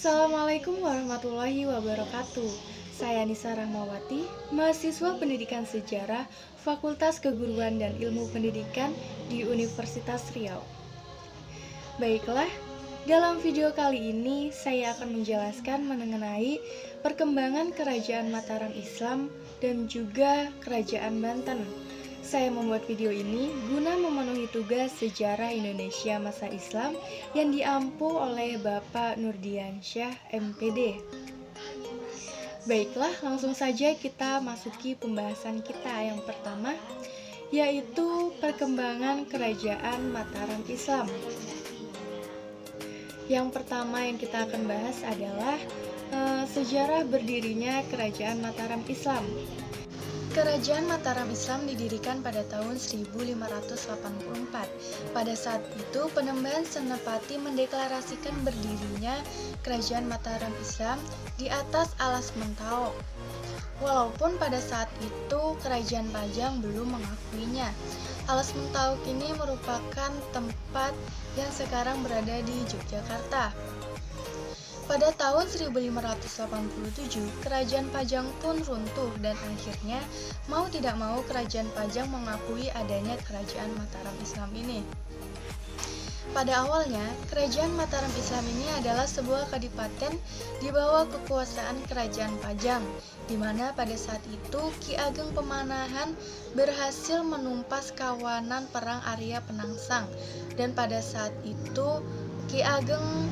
Assalamualaikum warahmatullahi wabarakatuh. Saya Nisa Rahmawati, mahasiswa Pendidikan Sejarah Fakultas Keguruan dan Ilmu Pendidikan di Universitas Riau. Baiklah, dalam video kali ini saya akan menjelaskan mengenai perkembangan Kerajaan Mataram Islam dan juga Kerajaan Banten. Saya membuat video ini guna memenuhi tugas sejarah Indonesia masa Islam yang diampu oleh Bapak Nurdiansyah MPD. Baiklah, langsung saja kita masuki pembahasan kita yang pertama, yaitu perkembangan Kerajaan Mataram Islam. Yang pertama yang kita akan bahas adalah sejarah berdirinya Kerajaan Mataram Islam. Kerajaan Mataram Islam didirikan pada tahun 1584. Pada saat itu, Penembahan Senapati mendeklarasikan berdirinya Kerajaan Mataram Islam di atas Alas Mentaok. Walaupun pada saat itu Kerajaan Pajang belum mengakuinya. Alas Mentaok ini merupakan tempat yang sekarang berada di Yogyakarta. Pada tahun 1587, Kerajaan Pajang pun runtuh dan akhirnya mau tidak mau Kerajaan Pajang mengakui adanya Kerajaan Mataram Islam ini. Pada awalnya, Kerajaan Mataram Islam ini adalah sebuah kadipaten di bawah kekuasaan Kerajaan Pajang, di mana pada saat itu Ki Ageng Pemanahan berhasil menumpas kawanan perang Arya Penangsang, dan pada saat itu Ki Ageng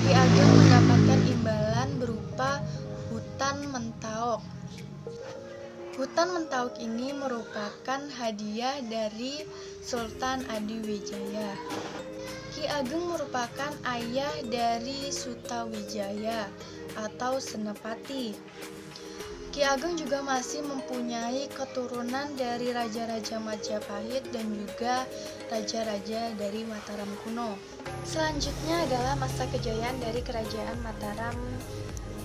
mendapatkan imbalan berupa hutan Mentaok. Hutan Mentaok ini merupakan hadiah dari Sultan Adiwijaya. Ki Ageng merupakan ayah dari Sutawijaya atau Senapati. Ki Ageng juga masih mempunyai keturunan dari raja-raja Majapahit dan juga raja-raja dari Mataram kuno. Selanjutnya adalah masa kejayaan dari Kerajaan Mataram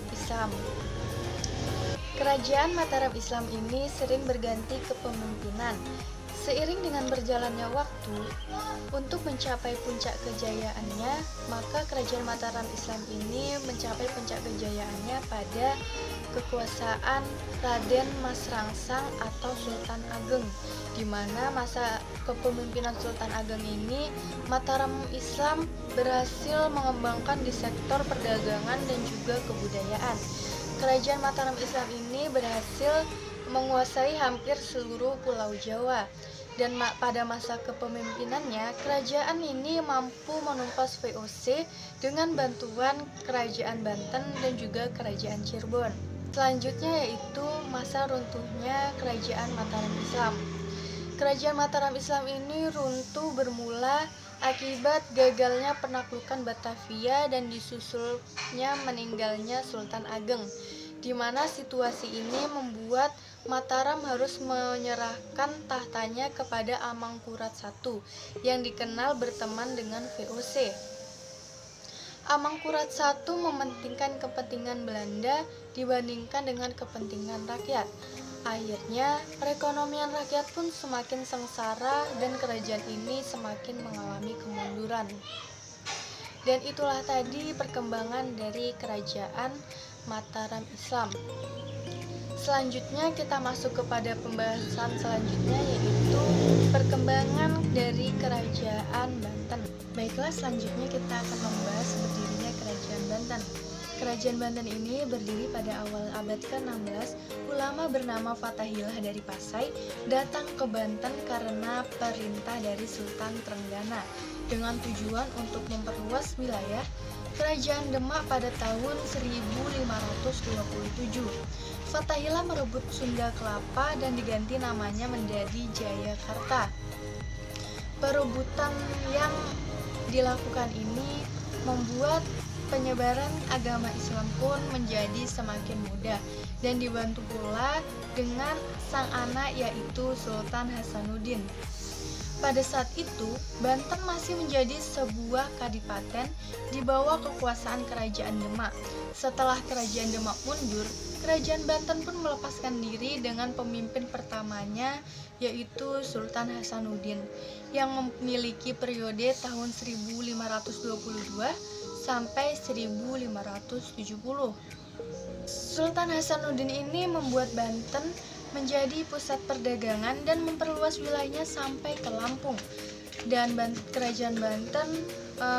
Islam. Kerajaan Mataram Islam ini sering berganti kepemimpinan. Seiring dengan berjalannya waktu, untuk mencapai puncak kejayaannya, maka Kerajaan Mataram Islam ini mencapai puncak kejayaannya pada kekuasaan Raden Mas Rangsang atau Sultan Ageng, di mana masa kepemimpinan Sultan Ageng ini Mataram Islam berhasil mengembangkan di sektor perdagangan dan juga kebudayaan. Kerajaan Mataram Islam ini berhasil menguasai hampir seluruh Pulau Jawa, dan pada masa kepemimpinannya kerajaan ini mampu menumpas VOC dengan bantuan Kerajaan Banten dan juga Kerajaan Cirebon. Selanjutnya yaitu masa runtuhnya Kerajaan Mataram Islam. Kerajaan Mataram Islam ini runtuh bermula akibat gagalnya penaklukan Batavia dan disusulnya meninggalnya Sultan Ageng, di mana situasi ini membuat Mataram harus menyerahkan tahtanya kepada Amangkurat I yang dikenal berteman dengan VOC. Amangkurat I mementingkan kepentingan Belanda dibandingkan dengan kepentingan rakyat. Akhirnya, perekonomian rakyat pun semakin sengsara dan kerajaan ini semakin mengalami kemunduran. Dan itulah tadi perkembangan dari Kerajaan Mataram Islam. Selanjutnya kita masuk kepada pembahasan selanjutnya, yaitu perkembangan dari Kerajaan Banten. Baiklah, selanjutnya kita akan membahas berdirinya Kerajaan Banten. Kerajaan Banten ini berdiri pada awal abad ke-16. Ulama bernama Fathahillah dari Pasai datang ke Banten karena perintah dari Sultan Trenggana dengan tujuan untuk memperluas wilayah Kerajaan Demak pada tahun 1527. Fathahillah merebut Sunda Kelapa dan diganti namanya menjadi Jayakarta. Perebutan yang dilakukan ini membuat penyebaran agama Islam pun menjadi semakin mudah dan dibantu pula dengan sang anak yaitu Sultan Hasanuddin. Pada saat itu, Banten masih menjadi sebuah kadipaten di bawah kekuasaan Kerajaan Demak. Setelah Kerajaan Demak mundur, Kerajaan Banten pun melepaskan diri dengan pemimpin pertamanya yaitu Sultan Hasanuddin yang memiliki periode tahun 1522 sampai 1570. Sultan Hasanuddin ini membuat Banten menjadi pusat perdagangan dan memperluas wilayahnya sampai ke Lampung. Dan kerajaan Banten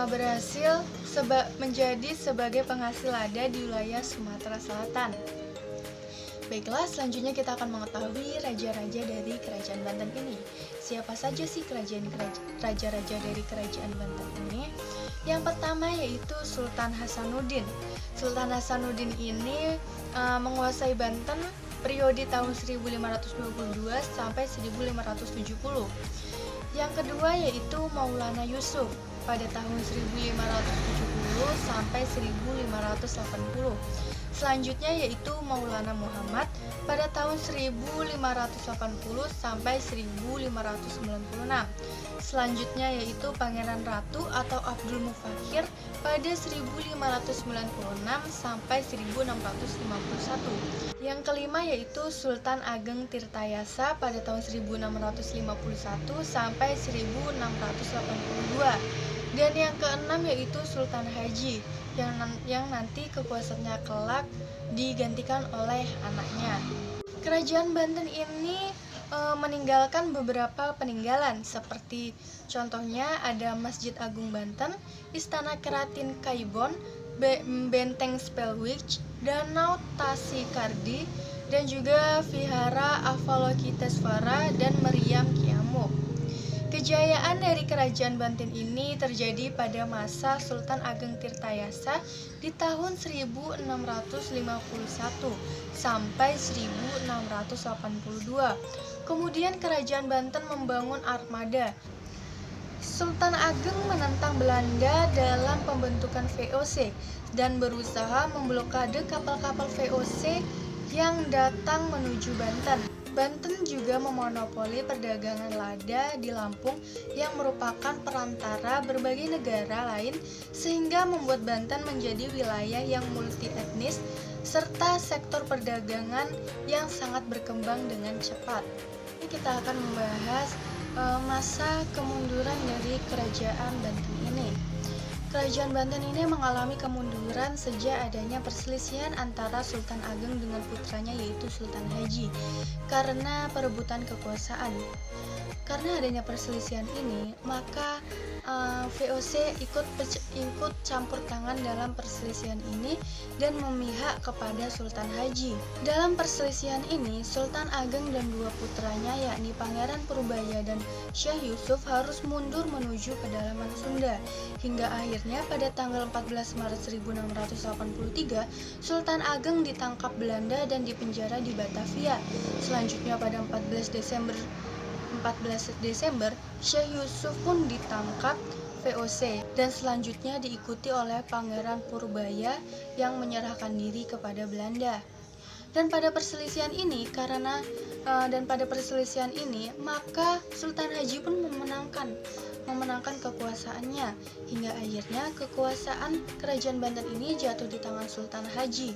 berhasil menjadi sebagai penghasil lada di wilayah Sumatera Selatan. Baiklah, selanjutnya kita akan mengetahui raja-raja dari kerajaan Banten ini. Siapa saja sih raja-raja dari kerajaan Banten ini? Yang pertama yaitu Sultan Hasanuddin. Sultan Hasanuddin ini menguasai Banten periode tahun 1522 sampai 1570. Yang kedua yaitu Maulana Yusuf pada tahun 1570 sampai 1580. Selanjutnya yaitu Maulana Muhammad pada tahun 1580 sampai 1596. Selanjutnya yaitu Pangeran Ratu atau Abdul Mufakhir pada 1596 sampai 1651. Yang kelima yaitu Sultan Ageng Tirtayasa pada tahun 1651 sampai 1682. Dan yang keenam yaitu Sultan Haji yang nanti kekuasaannya kelak digantikan oleh anaknya. Kerajaan Banten ini meninggalkan beberapa peninggalan seperti contohnya ada Masjid Agung Banten, Istana Keratin Kaibon, Benteng Spelwich, Danau Tasikardi, dan juga Vihara Avalokitesvara dan Meriam Kiamuk. Kejayaan dari kerajaan Banten ini terjadi pada masa Sultan Ageng Tirtayasa di tahun 1651 sampai 1682. Kemudian kerajaan Banten membangun armada. Sultan Ageng menentang Belanda dalam pembentukan VOC dan berusaha memblokade kapal-kapal VOC yang datang menuju Banten. Banten juga memonopoli perdagangan lada di Lampung yang merupakan perantara berbagai negara lain sehingga membuat Banten menjadi wilayah yang multi etnis serta sektor perdagangan yang sangat berkembang dengan cepat. Ini kita akan membahas masa kemunduran dari kerajaan Banten ini. Kerajaan Banten ini mengalami kemunduran sejak adanya perselisihan antara Sultan Ageng dengan putranya yaitu Sultan Haji karena perebutan kekuasaan. Karena adanya perselisihan ini, maka VOC ikut campur tangan dalam perselisihan ini dan memihak kepada Sultan Haji. Dalam perselisihan ini, Sultan Ageng dan dua putranya yakni Pangeran Purbaya dan Syekh Yusuf harus mundur menuju pedalaman Sunda. Hingga akhirnya pada tanggal 14 Maret 1683, Sultan Ageng ditangkap Belanda dan dipenjara di Batavia. Selanjutnya pada 14 Desember, Syekh Yusuf pun ditangkap VOC dan selanjutnya diikuti oleh Pangeran Purbaya yang menyerahkan diri kepada Belanda. Dan pada perselisihan ini maka Sultan Haji pun memenangkan kekuasaannya hingga akhirnya kekuasaan kerajaan Banten ini jatuh di tangan Sultan Haji.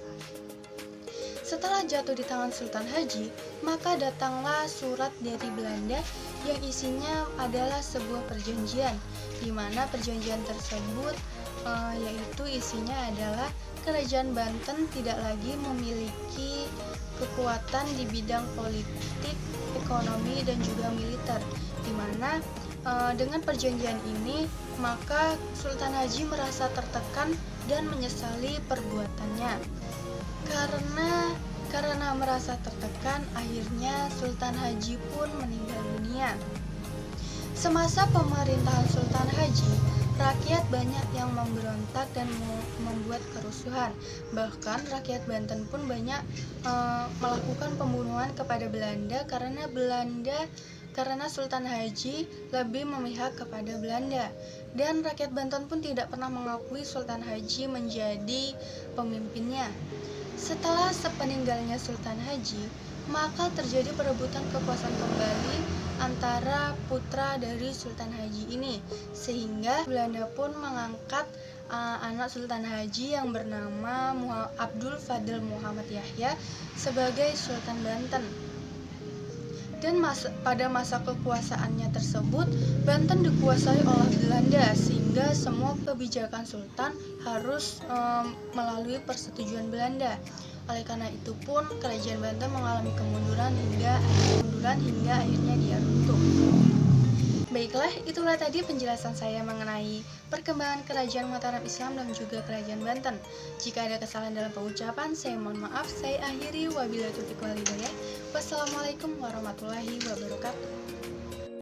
Setelah jatuh di tangan Sultan Haji, maka datanglah surat dari Belanda yang isinya adalah sebuah perjanjian, di mana perjanjian tersebut yaitu isinya adalah kerajaan Banten tidak lagi memiliki kekuatan di bidang politik, ekonomi, dan juga militer, di mana dengan perjanjian ini maka Sultan Haji merasa tertekan dan menyesali perbuatannya. Karena merasa tertekan, akhirnya Sultan Haji pun meninggal dunia. Semasa pemerintahan Sultan Haji, rakyat banyak yang memberontak dan membuat kerusuhan. Bahkan rakyat Banten pun banyak melakukan pembunuhan kepada Belanda karena Sultan Haji lebih memihak kepada Belanda. Dan rakyat Banten pun tidak pernah mengakui Sultan Haji menjadi pemimpinnya. Setelah sepeninggalnya Sultan Haji, maka terjadi perebutan kekuasaan kembali antara putra dari Sultan Haji ini, sehingga Belanda pun mengangkat anak Sultan Haji yang bernama Abdul Fadil Muhammad Yahya sebagai Sultan Banten. Dan pada masa kekuasaannya tersebut, Banten dikuasai oleh Belanda sehingga semua kebijakan sultan harus melalui persetujuan Belanda. Oleh karena itu pun kerajaan Banten mengalami kemunduran hingga akhirnya dia runtuh. Baiklah, itulah tadi penjelasan saya mengenai perkembangan kerajaan Mataram Islam dan juga kerajaan Banten. Jika ada kesalahan dalam pengucapan, saya mohon maaf. Saya akhiri, wabillahi taufiq wal hidayah. Wassalamualaikum warahmatullahi wabarakatuh.